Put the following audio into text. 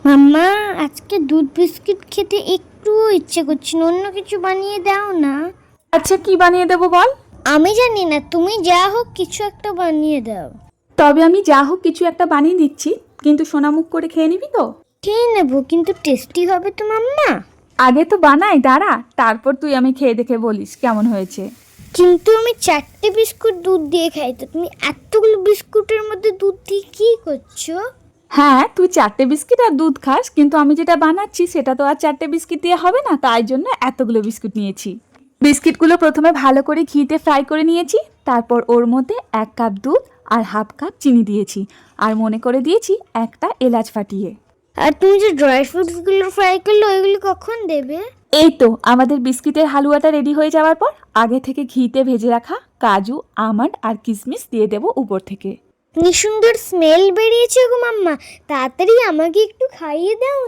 মাম্মা, আজকে দুধ বিস্কিট খেতে একটুও ইচ্ছে করছে না, অন্য কিছু বানিয়ে দাও না। আচ্ছা, কি বানিয়ে দেবো বল? আমি জানি না, তুমি যা হোক কিছু একটা বানিয়ে দাও। তবে আমি যা হোক কিছু একটা বানিয়ে দিচ্ছি, কিন্তু সোনামুখ করে খেয়ে নিবি তো? খেয়ে নেবো, কিন্তু টেস্টি হবে তো মাম্মা। আগে তো বানাই, দাঁড়া, তারপর তুই আমি খেয়ে দেখে বলিস কেমন হয়েছে। কিন্তু আমি 4টে বিস্কুট দুধ দিয়ে খাই, তো তুমি এতগুলো বিস্কুটের মধ্যে দুধ দিয়ে কি করছো? হ্যাঁ, তুই 4টে বিস্কিট আর দুধ খাস, কিন্তু আমি যেটা বানাচ্ছি সেটা তো আর 4টে বিস্কিট দিয়ে হবে না, তাই জন্য এতগুলো বিস্কুট নিয়েছি। বিস্কিটগুলো প্রথমে ভালো করে ঘিতে ফ্রাই করে নিয়েছি, তারপর ওর মধ্যে 1 কাপ দুধ আর হাফ কাপ চিনি দিয়েছি, আর মনে করে দিয়েছি একটা এলাচ ফাটিয়ে। আর তুমি যে ড্রাই ফ্রুটসগুলো ফ্রাই করলে ওইগুলো কখন দেবে? এই তো আমাদের বিস্কিটের হালুয়াটা রেডি হয়ে যাওয়ার পর আগে থেকে ঘিতে ভেজে রাখা কাজু, আমন্ড আর কিশমিশ দিয়ে দেবো উপর থেকে। কি সুন্দর স্মেল বেরিয়েছে গো মাম্মা, তাড়াতাড়ি আমাকে একটু খাইয়ে দাও।